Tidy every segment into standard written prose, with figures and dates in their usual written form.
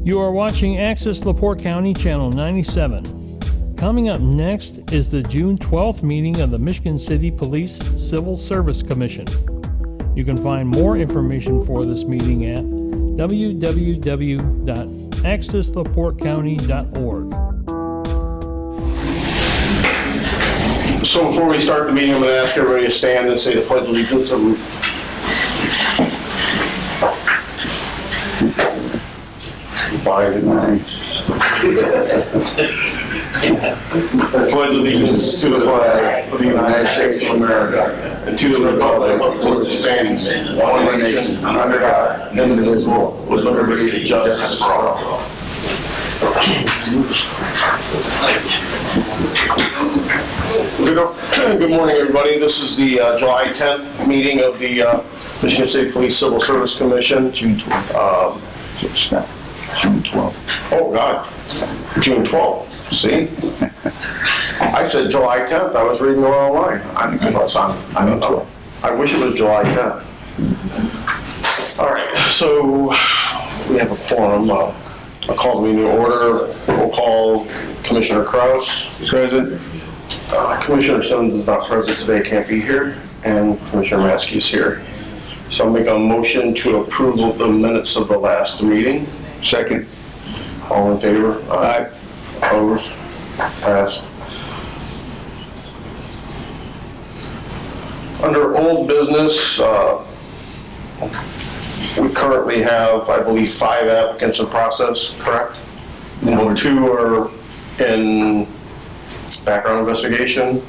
You are watching Access LaPorte County Channel 97. Coming up next is the June 12th meeting of the Michigan City Police Civil Service Commission. You can find more information for this meeting at www.accesslaportecounty.org. So before we start the meeting, I'm going to ask everybody to stand and say the Pledge of Allegiance. I pledge allegiance to the flag of the United States of America and to the republic for which it stands, one nation, under God, indivisible, with liberty and justice for all. Good morning, everybody. This is the July 10th meeting of the Michigan State Police Civil Service Commission. June 12th. Oh, God. June 12th. See? I said July 10th. I was reading the wrong line. I don't know. I wish it was July 10th. All right. So we have a quorum. I'll call the meeting to order. We'll call Commissioner Kraus. Present. Commissioner Simmons is not present today, can't be here, and Commissioner Maskey is here. So I'll make a motion to approve of the minutes of the last meeting. Second. All in favor? Aye. Opposed? Passed. Under old business, we currently have, I believe, 5 applicants in process, correct? No. 2 are in background investigation.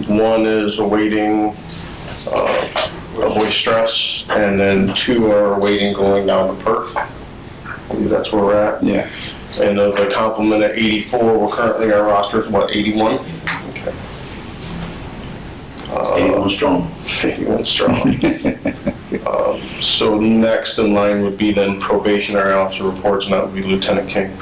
1 is awaiting a voice stress, and then 2 are awaiting going down to perf. I believe that's where we're at. Yeah. And of the complement at 84, we're currently, our roster is what, 81? Okay. 81 strong. 81 strong. So next in line would be then probationary officer reports, and that would be Lieutenant King.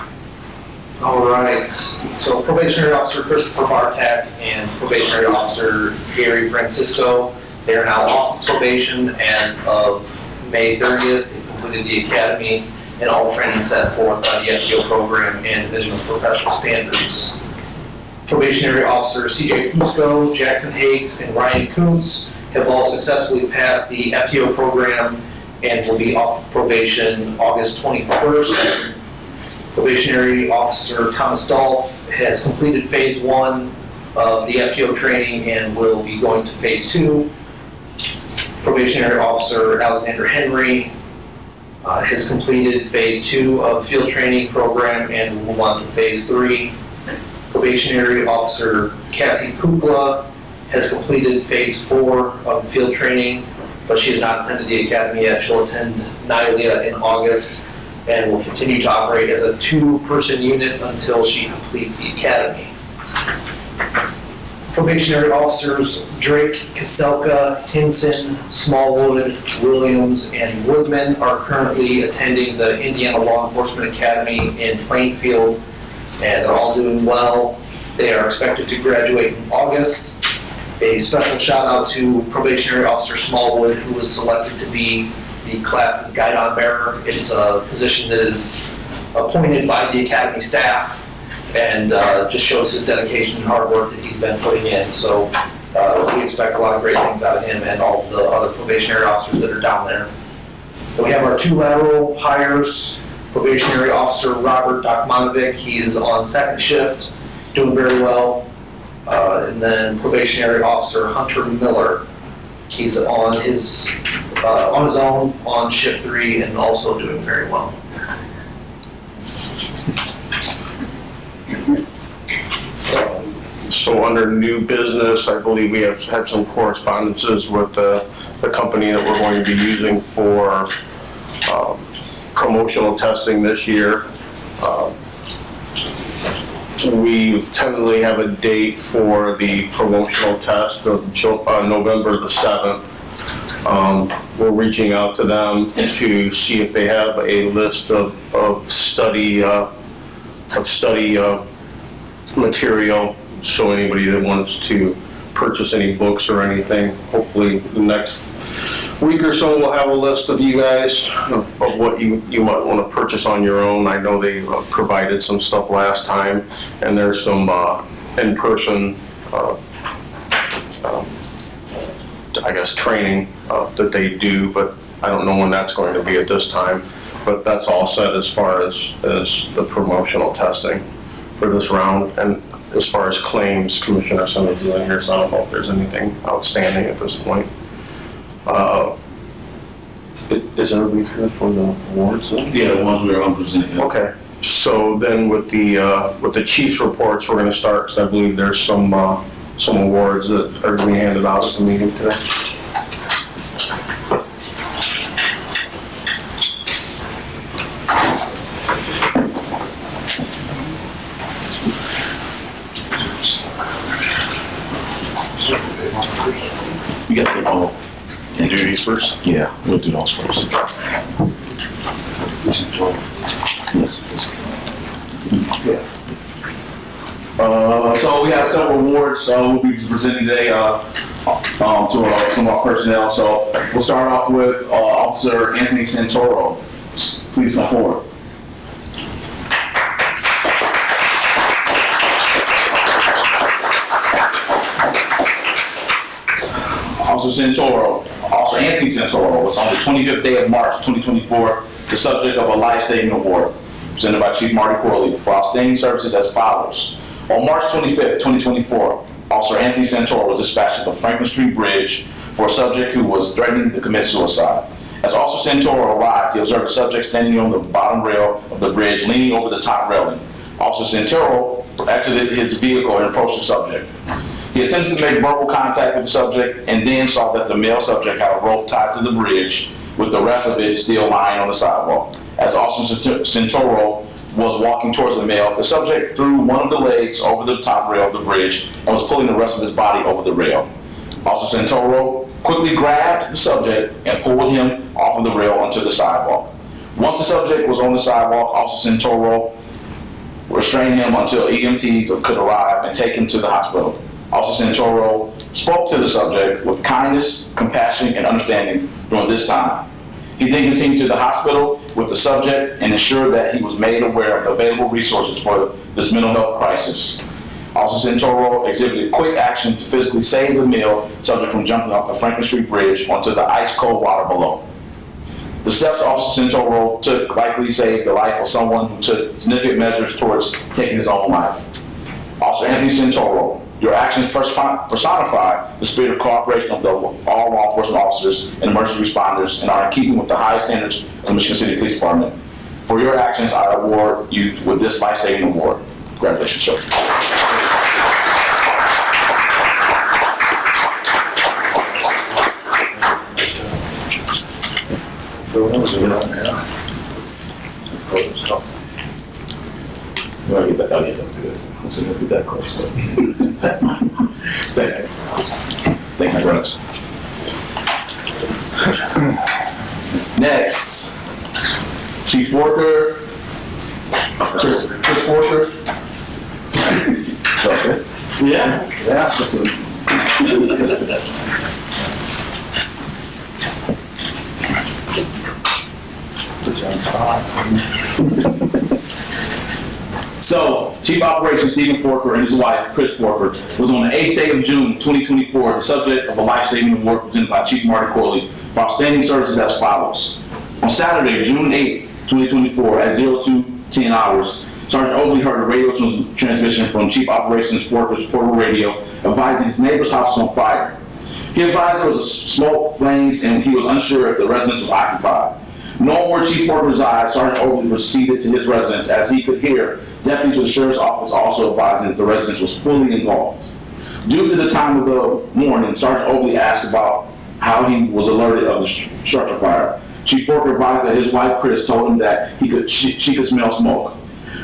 All right, so probationary officer Christopher Bartak and probationary officer Gary Francisco, they are now off probation as of May 30th. They completed the academy and all training set forth by the FTO program and Division of Professional Standards. Probationary officer CJ Fusco, Jackson Higgs, and Ryan Kuntz have all successfully passed the FTO program and will be off probation August 21st. Probationary officer Thomas Dolph has completed phase 1 of the FTO training and will be going to phase 2. Probationary officer Alexander Henry has completed phase 2 of the field training program and will move on to phase 3. Probationary officer Cassie Kukla has completed phase 4 of the field training, but she has not attended the academy yet. She'll attend NYLIA in August and will continue to operate as a 2-person unit until she completes the academy. Probationary officers Drake, Kaselka, Hinson, Smallwood, Williams, and Woodman are currently attending the Indiana Law Enforcement Academy in Plainfield, and they're all doing well. They are expected to graduate in August. A special shout out to probationary officer Smallwood, who was selected to be the class's guidon bearer. It's a position that is appointed by the academy staff, and just shows his dedication and hard work that he's been putting in. So we expect a lot of great things out of him and all the other probationary officers that are down there. Then we have our 2 lateral hires. Probationary officer Robert Dokmanovic, he is on 2nd shift, doing very well. And then probationary officer Hunter Miller, he's on his own on shift 3 and also doing very well. So under new business, I believe we have had some correspondences with the company that we're going to be using for promotional testing this year. We tentatively have a date for the promotional test of November the 7th. We're reaching out to them to see if they have a list of study material. So anybody that wants to purchase any books or anything, hopefully the next week or so, we'll have a list of you guys of what you might want to purchase on your own. I know they provided some stuff last time, and there's some in-person, I guess, training that they do, but I don't know when that's going to be at this time. But that's all set as far as the promotional testing for this round. And as far as claims, Commissioner Simmons is in here, so I don't know if there's anything outstanding at this point. Is everybody here for the awards? Yeah, the ones we were going to present. Yeah. Okay, so then with the chief's reports, we're gonna start, because I believe there's some awards that are gonna be handed out at the meeting today. We got to all do these first? Yeah, we'll do those first. So we have several awards we'll be presenting today to some of our personnel. So we'll start off with Officer Anthony Santoro. Please come forward. Officer Anthony Santoro was on the 25th day of March 2024 the subject of a life-saving award presented by Chief Marty Corley for outstanding services as follows. On March 25th, 2024, Officer Anthony Santoro was dispatched to the Franklin Street Bridge for a subject who was threatening to commit suicide. As Officer Santoro arrived, he observed a subject standing on the bottom rail of the bridge, leaning over the top railing. Officer Santoro exited his vehicle and approached the subject. He attempted to make verbal contact with the subject and then saw that the male subject had a rope tied to the bridge, with the rest of it still lying on the sidewalk. As Officer Santoro was walking towards the male, the subject threw one of the legs over the top rail of the bridge and was pulling the rest of his body over the rail. Officer Santoro quickly grabbed the subject and pulled him off of the rail onto the sidewalk. Once the subject was on the sidewalk, Officer Santoro restrained him until EMTs could arrive and take him to the hospital. Officer Santoro spoke to the subject with kindness, compassion, and understanding during this time. He then continued to the hospital with the subject and ensured that he was made aware of the available resources for this mental health crisis. Officer Santoro exhibited quick action to physically save the male subject from jumping off the Franklin Street Bridge onto the ice-cold water below. The steps Officer Santoro took likely saved the life of someone who took significant measures towards taking his own life. Officer Anthony Santoro, your actions personify the spirit of cooperation of all law enforcement officers and emergency responders and are in keeping with the highest standards of the Michigan City Police Department. For your actions, I award you with this life-saving award. Congratulations, sir. Well, get that, oh yeah, that's good. I'm saying let's get that close. Thank you. Thank you, friends. Next, Chief Walker. Chris Walker. Okay. Yeah. So, Chief Operations Stephen Forker and his wife, Chris Forker, was on the 8th day of June 2024 the subject of a life-saving award presented by Chief Marty Corley for outstanding services as follows. On Saturday, June 8th, 2024 at 02:10 hours, Sergeant Oakley heard a radio transmission from Chief Operations Forker's portable radio advising his neighbor's house was on fire. He advised there was smoke, flames, and he was unsure if the residence was occupied. Knowing where Chief Forker resided, Sergeant Oakley proceeded to his residence as he could hear deputies with the sheriff's office also advising that the residence was fully engulfed. Due to the time of the morning, Sergeant Oakley asked about how he was alerted of the structure fire. Chief Forker advised that his wife Chris told him that she could smell smoke.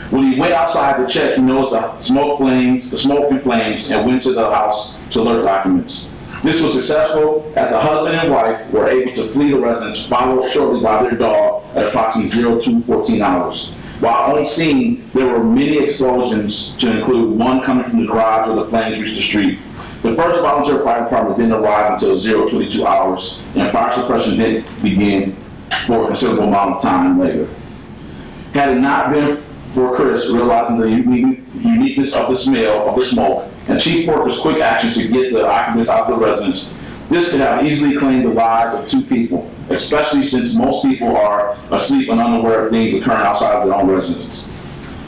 When he went outside to check, he noticed the smoke and flames, and went to the house to alert documents. This was successful as the husband and wife were able to flee the residence, followed shortly by their dog at approximately 02:14 hours. While on scene, there were many explosions to include one coming from the garage where the flames reached the street. The first volunteer fire department didn't arrive until 022 hours, and fire suppression didn't begin for a considerable amount of time later. Had it not been for Chris realizing the uniqueness of the smell of the smoke and Chief Porter's quick actions to get the occupants out of the residence, this could have easily claimed the lives of 2 people, especially since most people are asleep and unaware of things occurring outside of their own residences.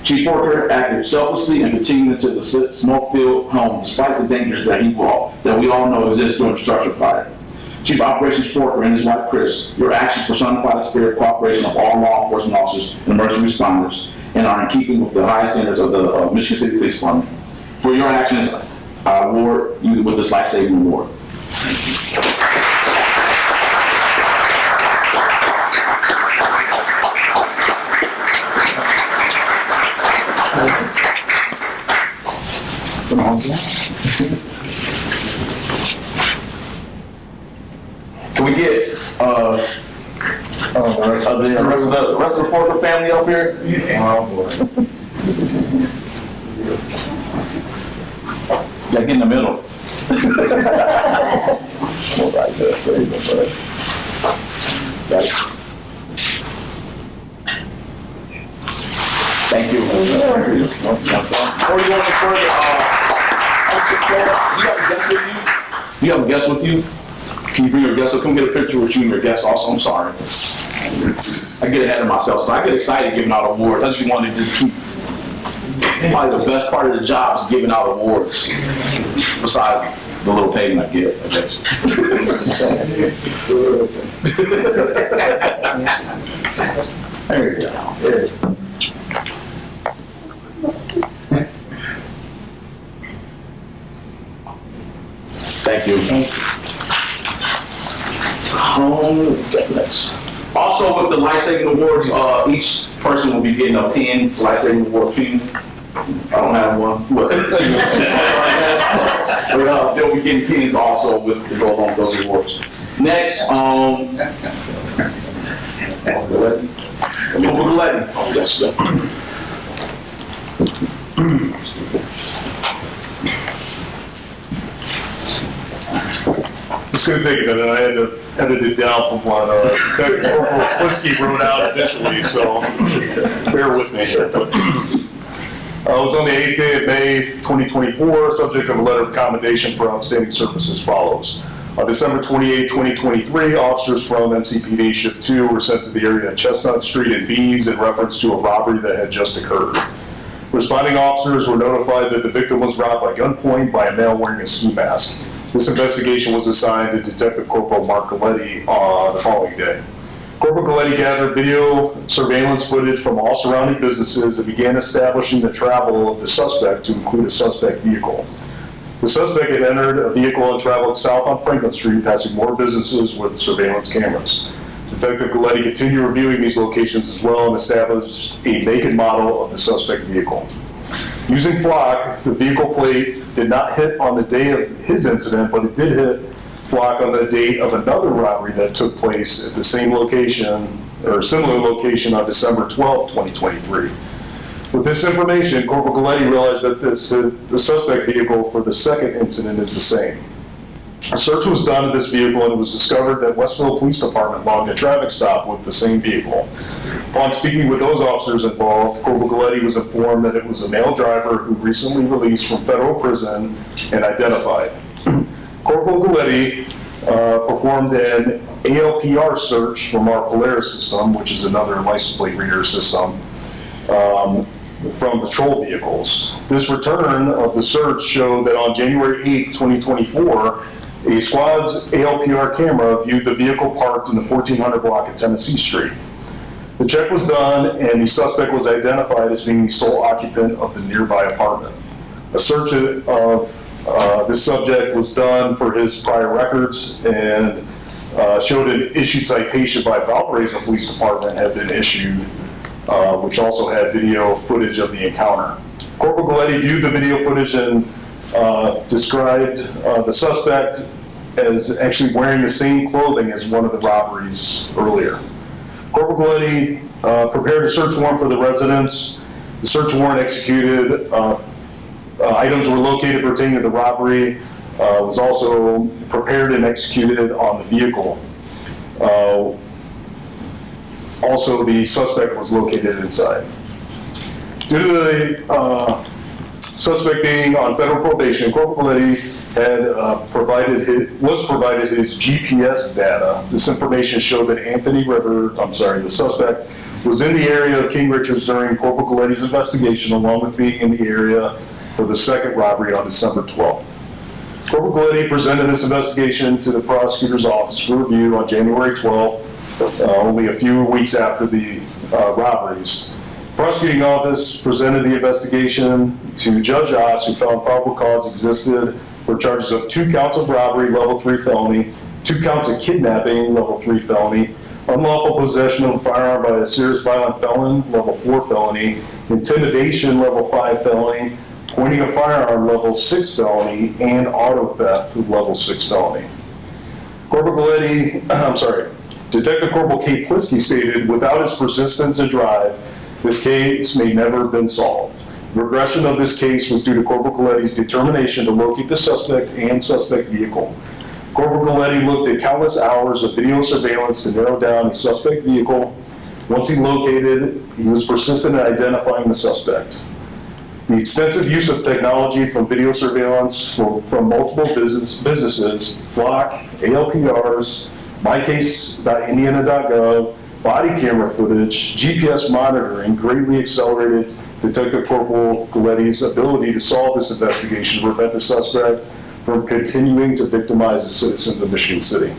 Chief Porter acted selflessly and continued into the smoke-filled home despite the dangers that we all know exist during a structure fire. Chief Operations Porter and his wife Chris, your actions personify the spirit of cooperation of all law enforcement officers and emergency responders and are in keeping with the highest standards of the Michigan City Police Department. For your actions, I award you with this life-saving award. Can we get the rest of the Porter family up here? Oh, boy. Yeah, get in the middle. Thank you. Before you go any further, you have a guest with you? Can you bring your guest up? Come get a picture with you and your guest also. I'm sorry. I get ahead of myself, so I get excited giving out awards. I just wanted to just keep, probably the best part of the job is giving out awards, besides the little payment I get, I guess. There you go. Thank you. Next. Also, with the life-saving awards, each person will be getting a pin, life-saving award pin. I don't have one. They'll be getting pins also with that goes on with those awards. Next, Yes. It's going to take a minute. I had to edit it down from what Corporal Plinsky wrote out initially, so bear with me here. It was on the 8th day of May 2024, subject of a letter of commendation for outstanding service as follows. On December 28, 2023, officers from MCPD Shift 2 were sent to the area of Chestnut Street and Bees in reference to a robbery that had just occurred. Responding officers were notified that the victim was robbed by gunpoint by a male wearing a ski mask. This investigation was assigned to Detective Corporal Mark Galletti the following day. Corporal Galletti gathered video surveillance footage from all surrounding businesses and began establishing the travel of the suspect to include a suspect vehicle. The suspect had entered a vehicle and traveled south on Franklin Street, passing more businesses with surveillance cameras. Detective Galletti continued reviewing these locations as well and established a make and model of the suspect vehicle. Using Flock, the vehicle plate did not hit on the day of his incident, but it did hit Flock on the date of another robbery that took place at the same location, or similar location, on December 12, 2023. With this information, Corporal Galletti realized that the suspect vehicle for the second incident is the same. A search was done of this vehicle and it was discovered that Westville Police Department logged a traffic stop with the same vehicle. Upon speaking with those officers involved, Corporal Galletti was informed that it was a male driver who recently released from federal prison and identified. Corporal Galletti performed an ALPR search from our Polaris system, which is another license plate reader system, from patrol vehicles. This return of the search showed that on January 8, 2024, a squad's ALPR camera viewed the vehicle parked in the 1400 block of Tennessee Street. The check was done and the suspect was identified as being the sole occupant of the nearby apartment. A search of this subject was done for his prior records and showed an issued citation by Valparaiso Police Department had been issued, which also had video footage of the encounter. Corporal Galletti viewed the video footage and described the suspect as actually wearing the same clothing as one of the robberies earlier. Corporal Galletti prepared a search warrant for the residence. The search warrant executed. Items were located pertaining to the robbery. was also prepared and executed on the vehicle. Also, the suspect was located inside. Due to the suspect being on federal probation, Corporal Galletti was provided his GPS data. This information showed that the suspect was in the area of King Richards during Corporal Galletti's investigation, along with being in the area for the second robbery on December 12th. Corporal Galletti presented this investigation to the prosecutor's office for review on January 12th, only a few weeks after the robberies. Prosecuting office presented the investigation to Judge Oss, who found probable cause existed for charges of 2 counts of robbery, level 3 felony, 2 counts of kidnapping, level 3 felony, unlawful possession of a firearm by a serious violent felon, level 4 felony, intimidation, level 5 felony, pointing a firearm, level 6 felony, and auto theft, level 6 felony. Detective Corporal K. Plisky stated, without his persistence and drive, this case may never have been solved. Regression of this case was due to Corporal Galletti's determination to locate the suspect and suspect vehicle. Corporal Galletti looked at countless hours of video surveillance to narrow down a suspect vehicle. Once he located, he was persistent in identifying the suspect. The extensive use of technology from video surveillance from multiple businesses, Flock, ALPRs, mycase.indiana.gov, body camera footage, GPS monitoring greatly accelerated Detective Corporal Galletti's ability to solve this investigation to prevent the suspect from continuing to victimize the citizens of Michigan City.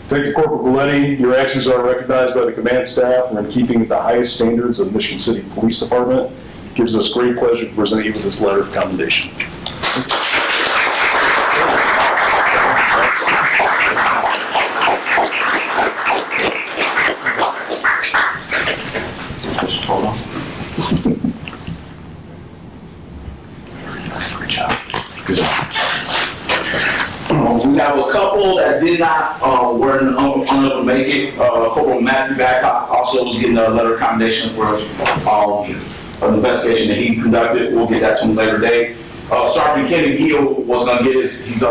Detective Corporal Galletti, your actions are recognized by the command staff and in keeping with the highest standards of the Michigan City Police Department. It gives us great pleasure to present you with this letter of commendation. We have a couple that did not, were unable to make it. Corporal Matthew Babcock also was getting a letter of commendation for an investigation that he conducted. We'll get that to him later date. Sergeant Kenny Gill was going to get he's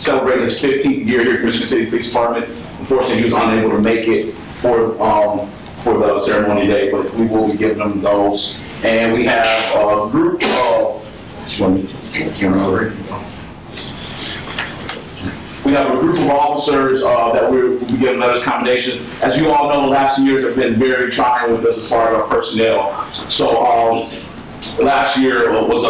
celebrating his 15th year here at Michigan City Police Department. Unfortunately, he was unable to make it for the ceremony day, but we will be giving them those. And we have a group of, we have a group of officers that we'll be giving letters of commendation. As you all know, the last 2 years have been very trying with us as far as our personnel. So last year was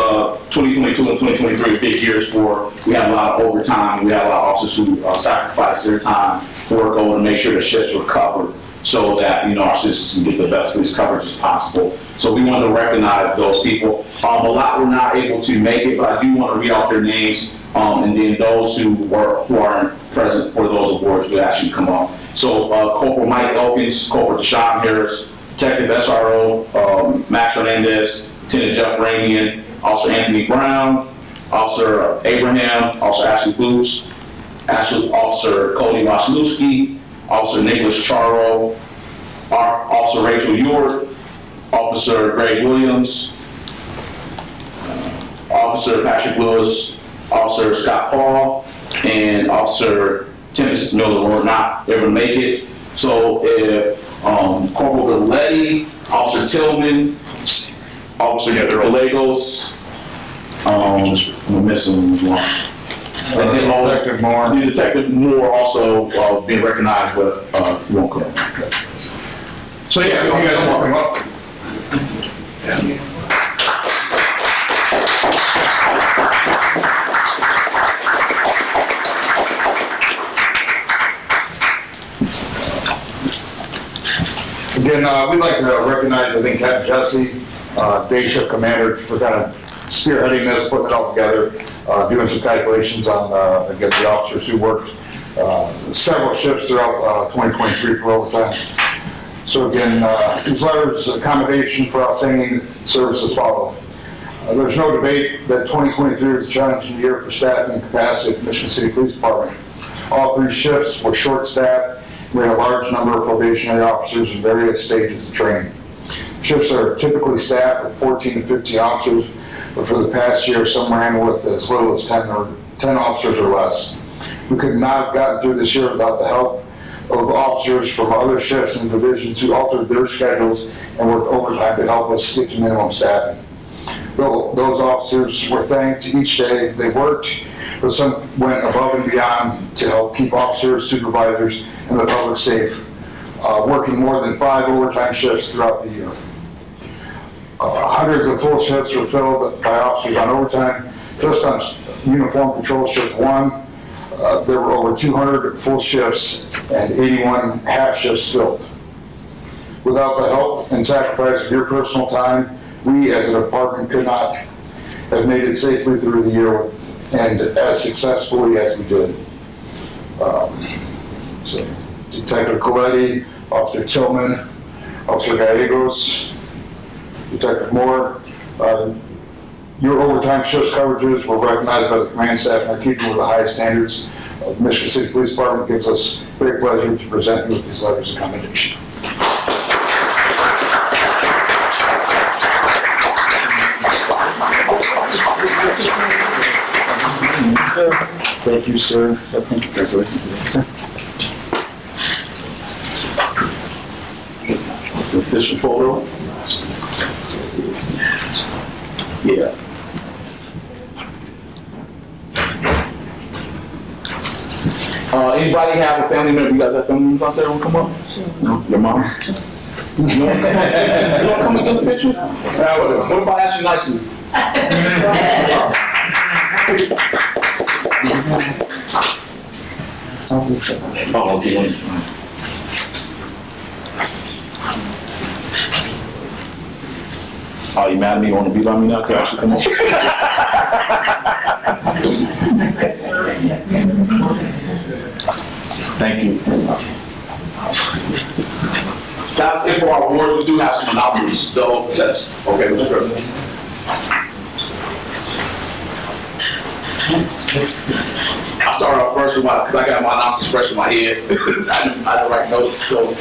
2022 and 2023 big years for, we had a lot of overtime. We had a lot of officers who sacrificed their time to work over to make sure the shifts were covered so that, our citizens can get the best police coverage as possible. So we want to recognize those people. A lot were not able to make it, but I do want to read off their names, and then those who aren't present for those awards will actually come up. So Corporal Mike Elkins, Corporal Deshaun Harris, Detective SRO Max Hernandez, Lieutenant Jeff Ramian, Officer Anthony Brown, Officer Abraham, Officer Ashley Boots, Officer Cody Wasilewski, Officer Nicholas Charo, Officer Rachel Ewart, Officer Greg Williams, Officer Patrick Lewis, Officer Scott Paul, and Officer Timothy Miller were not able to make it. So if Corporal Galletti, Officer Tillman, Officer Gallegos, I'm missing one. And then Detective Moore. Detective Moore also being recognized, but won't come. So yeah, you guys want to come up? Again, we'd like to recognize, I think, Captain Jesse, day shift commander, for kind of spearheading this, putting it all together, doing some calculations on, again, the officers who worked several shifts throughout 2023 for overtime. So again, these letters of accommodation for outstanding service as follow. There's no debate that 2023 was a challenging year for staffing and capacity at the Michigan City Police Department. All 3 shifts were short-staffed. We had a large number of probationary officers in various stages of training. Shifts are typically staffed with 14 to 15 officers, but for the past year, some ran with as little as 10 or 10 officers or less. We could not have gotten through this year without the help of officers from other shifts and divisions who altered their schedules and worked overtime to help us get to minimum staffing. Those officers were thanked each day they worked, but some went above and beyond to help keep officers, supervisors, and the public safe, working more than 5 overtime shifts throughout the year. Hundreds of full shifts were filled by officers on overtime. Just on uniform patrol shift 1, there were over 200 full shifts and 81 half shifts filled. Without the help and sacrifice of your personal time, we as a department could not have made it safely through the year and as successfully as we did. So Detective Coletti, Officer Tillman, Officer Gallegos, Detective Moore, your overtime shifts coverages were recognized by the command staff and are keeping with the highest standards of the Michigan City Police Department. It gives us great pleasure to present you with these letters of commendation. Thank you, sir. The official photo. Yeah. Anybody have a family member? You guys have family members out there want to come up? No? Your mom? You want to come and get a picture? What if I ask you nicely? Oh, okay. Oh, you mad at me? You want to be by me now to actually come on? Thank you. That's it for our awards. We do have some anomalies, though. That's okay with the president. I'll start off first with because I got my announcements fresh in my head. I didn't write notes, so.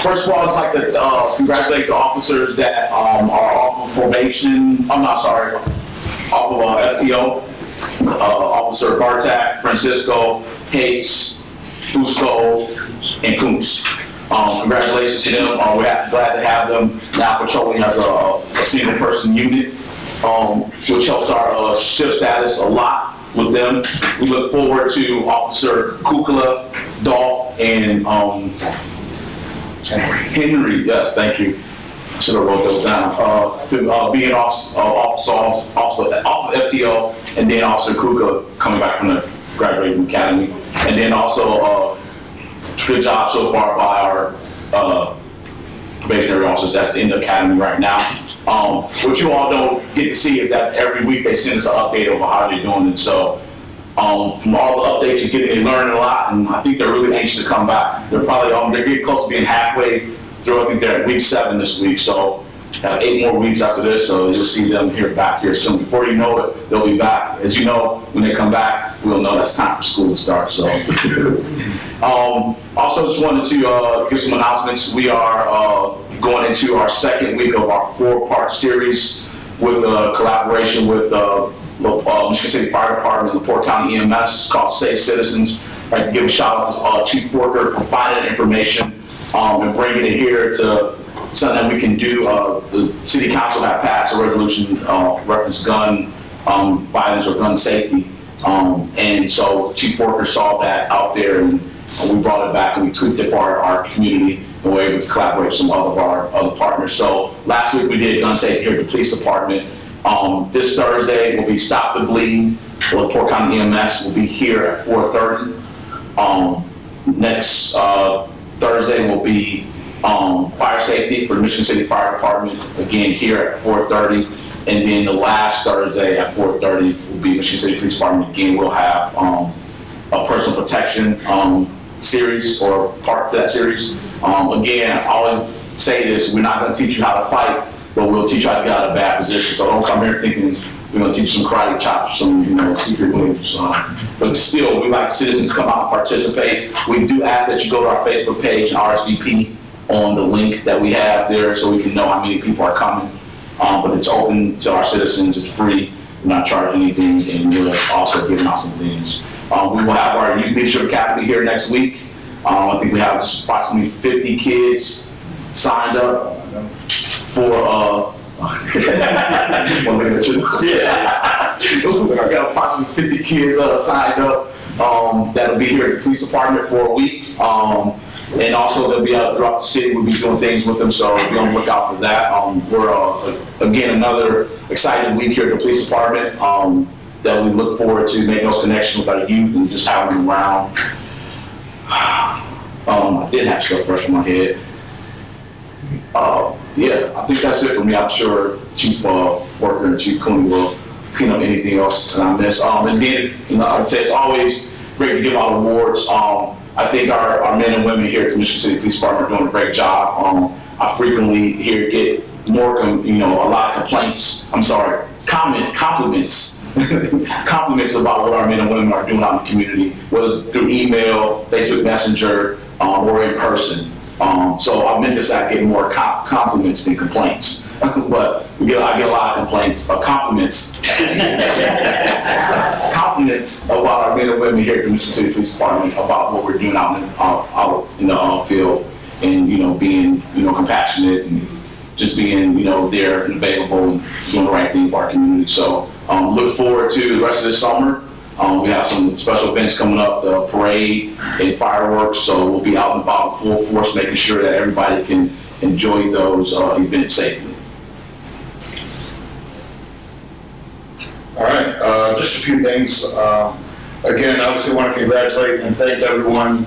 First of all, I'd like to congratulate the officers that are off of probation. Off of FTO. Officer Bartak, Francisco, Hakes, Fusco, and Kuntz. Congratulations to them. We're glad to have them now patrolling as a single person unit, which helps our shift status a lot with them. We look forward to Officer Kukla, Dolph, and Henry, yes, thank you. I should have wrote those down. To be an officer off of FTO, and then Officer Kuka coming back from the graduating academy. And then also, good job so far by our probationary officers that's in the academy right now. What you all don't get to see is that every week they send us an update of how they're doing. And so, from all the updates you're getting, they're learning a lot, and I think they're really anxious to come back. They're probably they're getting close to being halfway through. I think they're at week 7 this week, so have 8 more weeks after this. So you'll see them back here soon. Before you know it, they'll be back. As you know, when they come back, we'll know it's time for school to start. So, also just wanted to give some announcements. We are going into our 2nd week of our 4-part series with collaboration with Michigan City Fire Department and LaPorte County EMS, called Safe Citizens. I'd like to give a shout out to Chief Forker for finding information and bringing it here to something that we can do. The City Council had passed a resolution reference gun violence or gun safety. And so Chief Forker saw that out there, and we brought it back and we tweaked it for our community, and we're able to collaborate with some of our other partners. So last week we did gun safety here at the police department. This Thursday will be Stop the Bleed. LaPorte County EMS will be here at 4:30. Next Thursday will be fire safety for the Michigan City Fire Department, again here at 4:30. And then the last Thursday at 4:30 will be Michigan City Police Department. Again, we'll have a personal protection series or part to that series. Again, I always say this, we're not going to teach you how to fight, but we'll teach you how to get out of bad position. So don't come here thinking we're going to teach you some karate chops, some secret moves. But still, we like citizens to come out and participate. We do ask that you go to our Facebook page and RSVP on the link that we have there so we can know how many people are coming. But it's open to our citizens, it's free. We're not charging anything, and we're also giving out some things. We will have our Youth Leadership Academy here next week. I think we have just approximately 50 kids signed up for, we got approximately 50 kids signed up that'll be here at the police department for a week. And also they'll be out throughout the city. We'll be doing things with them, so be on the lookout for that. We're, again, another exciting week here at the police department that we look forward to making those connections with our youth and just having them around. I did have stuff fresh in my head. Yeah, I think that's it for me. I'm sure Chief Worker and Chief Cooney will clean up anything else that I missed. And then, I'd say it's always great to give out awards. I think our men and women here at the Michigan City Police Department are doing a great job. I frequently get more, a lot of complaints. Compliments. Compliments about what our men and women are doing out in the community, whether through email, Facebook Messenger, or in person. So I meant to say I get more compliments than complaints, but I get a lot of complaints, compliments. Compliments about our men and women here at the Michigan City Police Department about what we're doing out in the field, and being compassionate and just being there and available and doing the right thing for our community. So look forward to the rest of this summer. We have some special events coming up, the parade and fireworks, so we'll be out and about full force, making sure that everybody can enjoy those events safely. All right, just a few things. Again, obviously want to congratulate and thank everyone,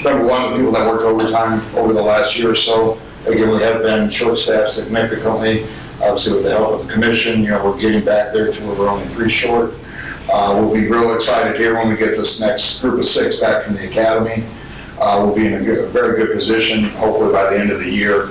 number one, the people that worked overtime over the last year or so. Again, we have been short-staffed significantly. Obviously, with the help of the commission, we're getting back there to where we're only 3 short. We'll be real excited here when we get this next group of 6 back from the academy. We'll be in a very good position, hopefully by the end of the year,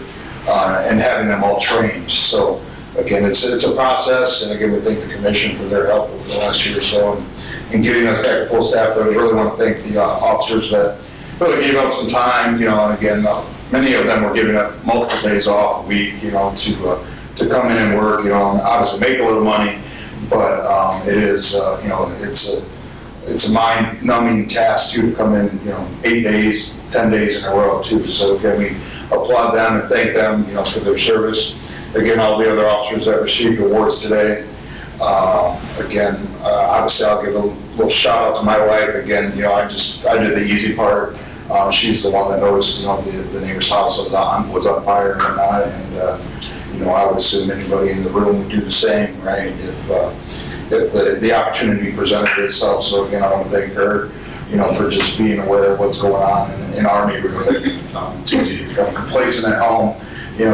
and having them all trained. So again, it's a process, and again, we thank the commission for their help over the last year or so in getting us back to full staff. But I really want to thank the officers that really gave up some time. And again, many of them were giving up multiple days off a week, to come in and work, and obviously make a little money. But it is, it's a mind-numbing task too to come in, 8 days, 10 days in a row too. So again, we applaud them and thank them, for their service. Again, all the other officers that received awards today. Obviously, I'll give a little shout out to my wife. Again, I did the easy part. She's the one that noticed, the neighbor's house was on fire and whatnot, and I would assume anybody in the room would do the same, right? If the opportunity presented itself. So again, I want to thank her, for just being aware of what's going on in our neighborhood. It's easy to become complacent at home,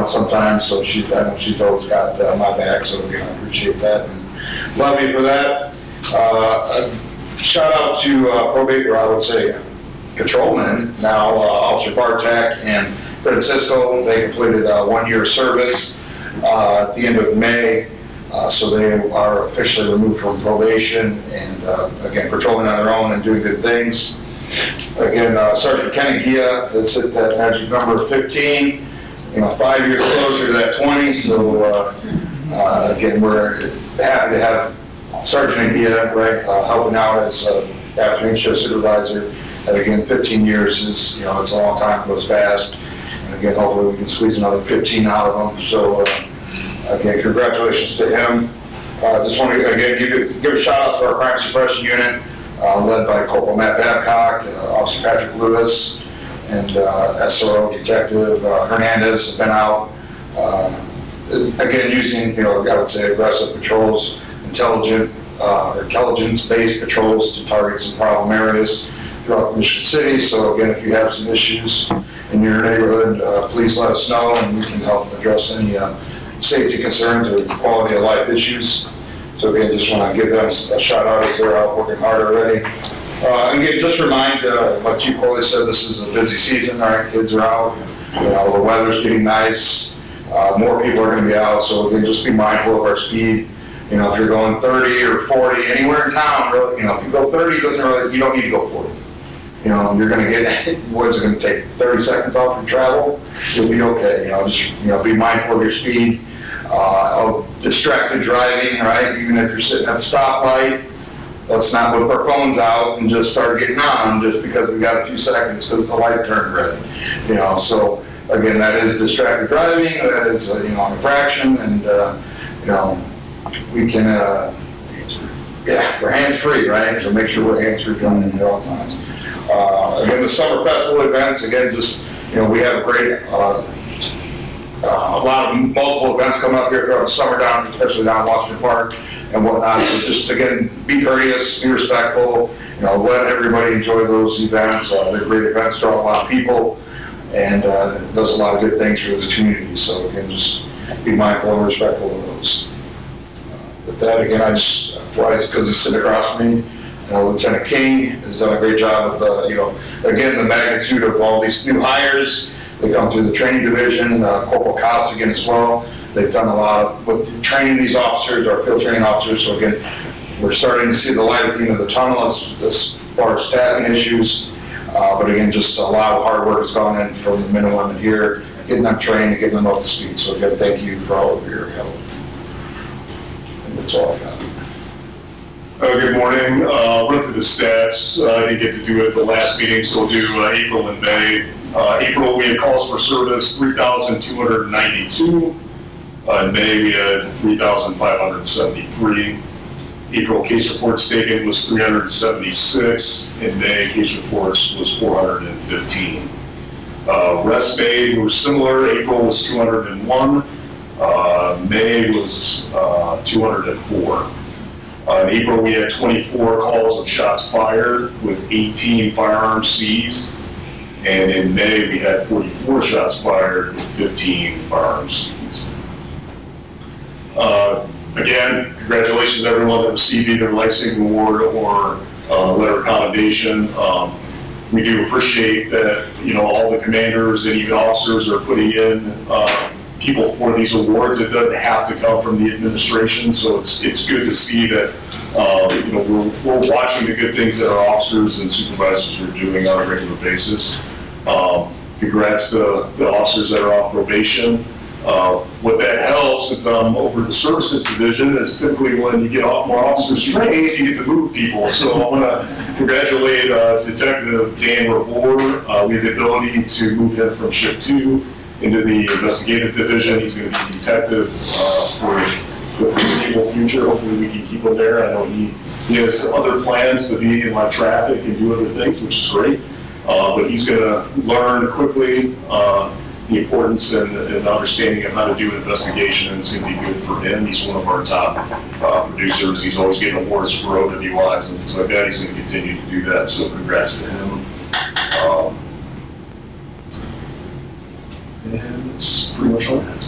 sometimes. So I know she's always got my back. So again, I appreciate that and love you for that. Shout out to probate, or I would say patrolmen now, Officer Bartak and Francisco. They completed 1 year of service at the end of May, so they are officially removed from probation and again patrolling on their own and doing good things. Again, Sergeant Kenny Gia is at that magic number of 15, 5 years closer to that 20. So again, we're happy to have Sergeant Gia helping out as afternoon shift supervisor. And again, 15 years is, it's a long time, it goes fast. And again, hopefully we can squeeze another 15 out of them. So again, congratulations to him. Just want to again give a shout out to our crime suppression unit, led by Corporal Matt Babcock, Officer Patrick Lewis, and SRO Detective Hernandez have been out. Again, using, I would say aggressive patrols, intelligence-based patrols to target some problem areas throughout Michigan City. So again, if you have some issues in your neighborhood, please let us know and we can help address any safety concerns or quality of life issues. So again, just want to give them a shout out as they're out working hard already. Again, just remind, like Chief Corley said, this is a busy season, all right? Kids are out, the weather's getting nice, more people are going to be out. So again, just be mindful of our speed. If you're going 30 or 40 anywhere in town, really, if you go 30, you don't need to go 40. You're going to get, what's it going to take, 30 seconds off your travel, you'll be okay. Just, be mindful of your speed. of distracted driving, right? Even if you're sitting at the stoplight, let's not whip our phones out and just start getting on just because we got a few seconds because the light turned red. You know, so again, that is distracted driving, that is, an infraction, and, we can, we're hands-free, right? So make sure we're hands-free driving at all times. Again, the summer festival events, again, just, we have a great, a lot of multiple events coming up here throughout the summer down, especially down in Washington Park and whatnot. So just, again, be courteous, be respectful, let everybody enjoy those events. They're great events, draw a lot of people, and does a lot of good things for this community. So again, just be mindful and respectful of those. With that, again, because he's sitting across from me, Lieutenant King has done a great job with again, the magnitude of all these new hires. They come through the training division, Corporal Costigan as well. They've done a lot with training these officers, our field training officers. So again, we're starting to see the light at the end of the tunnel as far as staffing issues. But again, just a lot of hard work has gone in from the men and women here, getting them trained and getting them up to speed. So again, thank you for all of your help. And that's all I got. Good morning. Run through the stats. I didn't get to do it at the last meeting, so we'll do April and May. April, we had calls for service 3,292. In May, we had 3,573. April case reports taken was 376. In May, case reports was 415. Arrests made were similar. April was 201. May was 204. In April, we had 24 calls of shots fired with 18 firearms seized. And in May, we had 44 shots fired with 15 firearms seized. Again, congratulations to everyone that received either life-saving award or letter of commendation. We do appreciate that, all the commanders and even officers are putting in people for these awards. It doesn't have to come from the administration, so it's good to see that we're watching the good things that our officers and supervisors are doing on a regular basis. Congrats to the officers that are off probation. What that helps, since I'm over the services division, is typically when you get more officers trained, you get to move people. So I want to congratulate Detective Dan Revore. We have the ability to move him from shift 2 into the investigative division. He's going to be detective for the foreseeable future. Hopefully we can keep him there. I know he has other plans to be in like traffic and do other things, which is great. But he's going to learn quickly the importance and understanding of how to do an investigation, and it's going to be good for him. He's one of our top producers. He's always getting awards for OWIs and things like that. He's going to continue to do that, so congrats to him. And that's pretty much all I have.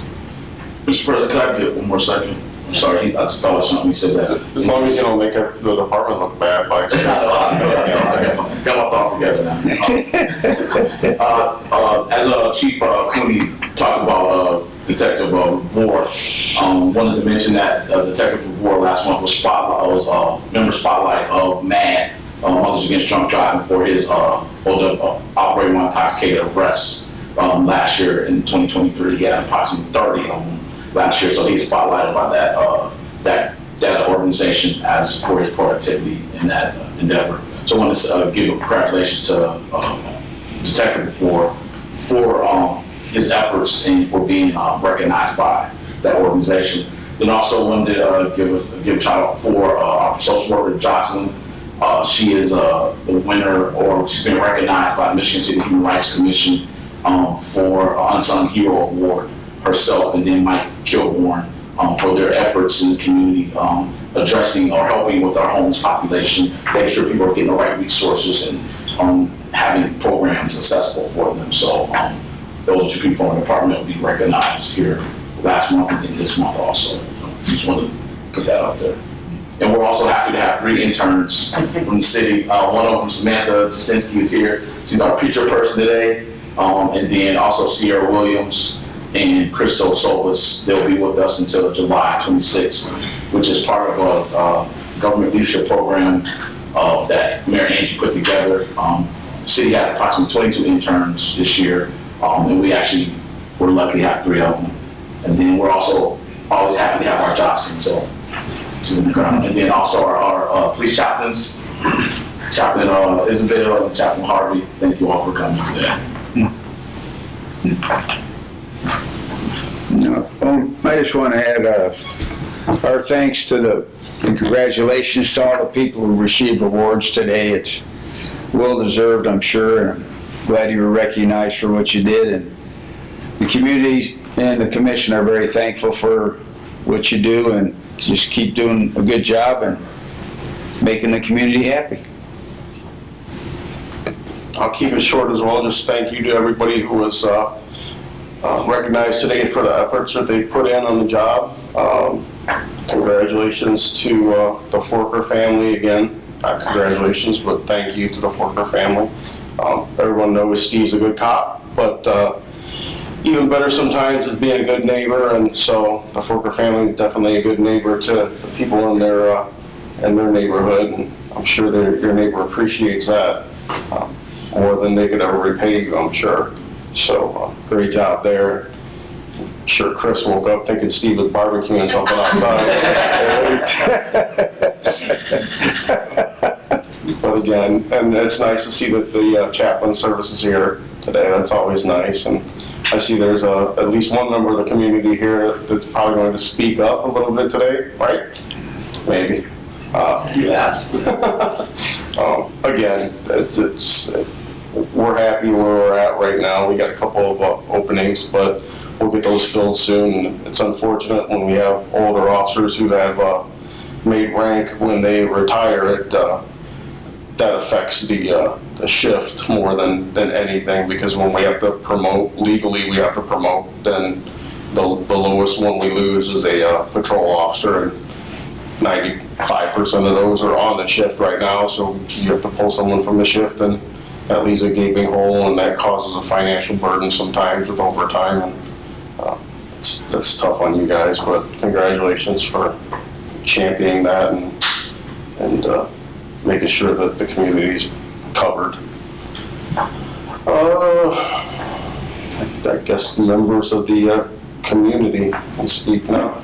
Mr. President, can I get one more second? I'm sorry, I just thought of something you said that. As long as you don't make the department look bad, like. I got my thoughts together now. As Chief Cooney talked about Detective Revore, wanted to mention that Detective Revore last month was member spotlight of MAD, Mothers Against Drunk Driving, for his operating while intoxicated arrests last year in 2023. He had approximately 30 of them last year, so he's spotlighted by that organization as for his productivity in that endeavor. So I want to give congratulations to Detective for his efforts and for being recognized by that organization. Then also wanted to give a shout out for our social worker Jocelyn. She is the winner, or she's been recognized by the Michigan City Human Rights Commission for Unsung Hero Award herself, and then Mike Kilborn for their efforts in the community, addressing or helping with our homeless population, making sure people are getting the right resources and having programs accessible for them. So those are two people from the department will be recognized here last month and this month also. So just wanted to put that out there. And we're also happy to have 3 interns from the city. One of them, Samantha Jasinski, is here. She's our picture person today. And then also Sierra Williams and Crystal Solis. They'll be with us until July 26th, which is part of a government leadership program that Mayor Angie put together. The city has approximately 22 interns this year, and we're lucky to have 3 of them. And then we're also always happy to have our Jocelyn, so she's in the ground. And then also our police chaplains, Chaplain Isabel and Chaplain Harvey, thank you all for coming today. I just want to add our thanks to and congratulations to all the people who received awards today. It's well-deserved, I'm sure, and I'm glad you were recognized for what you did. And the community and the commission are very thankful for what you do, and just keep doing a good job and making the community happy. I'll keep it short as well. Just thank you to everybody who was recognized today for the efforts that they put in on the job. Congratulations to the Forker family again. Not congratulations, but thank you to the Forker family. Everyone knows Steve's a good cop, but even better sometimes is being a good neighbor, and so the Forker family is definitely a good neighbor to the people in their neighborhood, and I'm sure your neighbor appreciates that more than they could ever repay you, I'm sure. So great job there. I'm sure Chris woke up thinking Steve was barbecuing something outside. But again, and it's nice to see that the chaplain service is here today. That's always nice. And I see there's at least one member of the community here that's probably going to speak up a little bit today, right? Maybe. Yes. Again, we're happy where we're at right now. We got a couple of openings, but we'll get those filled soon. It's unfortunate when we have older officers who have made rank when they retire. That affects the shift more than anything, because when we have to promote, legally we have to promote, then the lowest one we lose is a patrol officer, and 95% of those are on the shift right now, so you have to pull someone from the shift, and that leaves a gaping hole, and that causes a financial burden sometimes with overtime. And that's tough on you guys, but congratulations for championing that and making sure that the community's covered. I guess members of the community can speak now.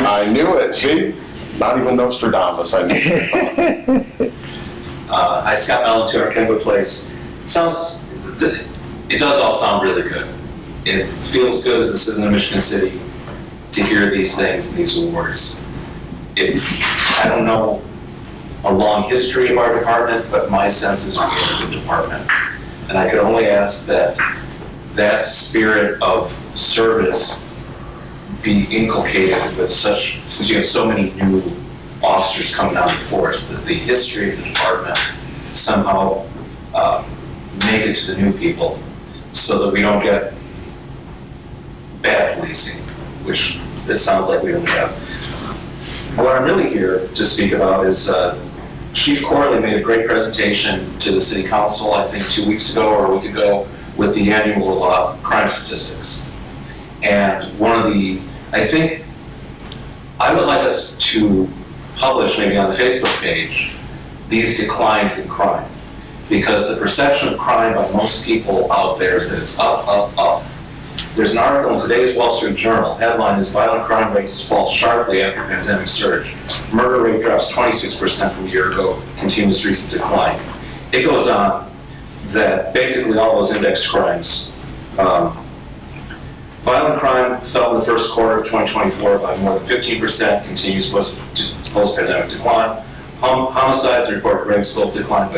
I knew it, see? Not even Nostradamus, I knew it. Hi, Scott Mellon, 200 Kenwood Place. It does all sound really good. It feels good as a citizen of Michigan City to hear these things and these awards. I don't know a long history of our department, but my sense is we have a good department. And I could only ask that that spirit of service be inculcated with since you have so many new officers coming out of the force, that the history of the department somehow make it to the new people so that we don't get bad policing, which it sounds like we don't have. What I'm really here to speak about is Chief Corley made a great presentation to the City Council, I think 2 weeks ago or a week ago, with the annual crime statistics. And I think I would like us to publish maybe on the Facebook page these declines in crime, because the perception of crime by most people out there is that it's up, up, up. There's an article in today's Wall Street Journal, headline is "Violent Crime Rates Fall Sharply After Pandemic Surge. Murder Rate Drops 26% from a year ago, Continues Recent Decline." It goes on that basically all those index crimes, violent crime fell in the first quarter of 2024 by more than 15%, continues post-pandemic decline. Homicides reported rates will decline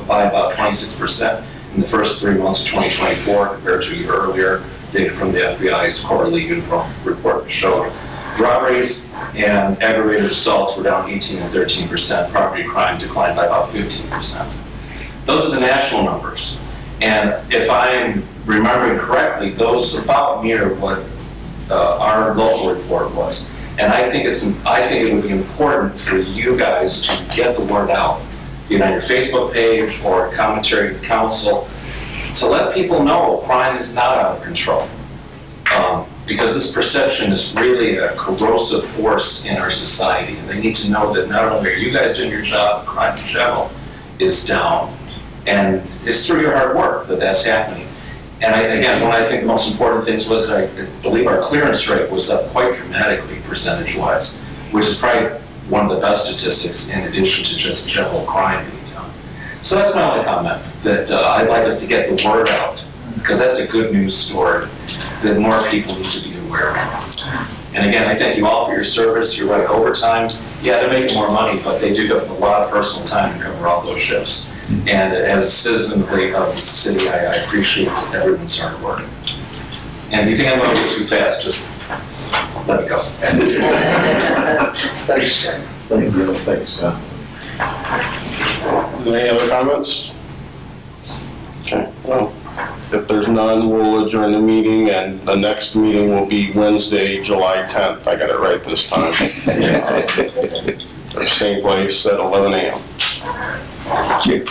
by about 26% in the first 3 months of 2024 compared to a year earlier. Data from the FBI's quarterly uniform report showed robberies and aggravated assaults were down 18 and 13%. Property crime declined by about 15%. Those are the national numbers. And if I'm remembering correctly, those about mirror what our local report was. And I think it would be important for you guys to get the word out, either on your Facebook page or a commentary to the council, to let people know crime is not out of control. Because this perception is really a corrosive force in our society. And they need to know that not only are you guys doing your job, crime in general is down. And it's through your hard work that that's happening. And again, one I think the most important things was I believe our clearance rate was up quite dramatically percentage-wise, which is probably one of the best statistics in addition to just general crime in town. So that's my only comment, that I'd like us to get the word out, because that's a good news story that more people need to be aware of. And again, I thank you all for your service. You're right, overtime, yeah, they're making more money, but they do give up a lot of personal time to cover all those shifts. And as a citizen of the city, I appreciate everyone's hard work. And if you think I'm going to go too fast, just let me go. Any other comments? Okay, well, if there's none, we'll adjourn the meeting, and the next meeting will be Wednesday, July 10th. I got it right this time. Same place at 11 a.m. Thank you.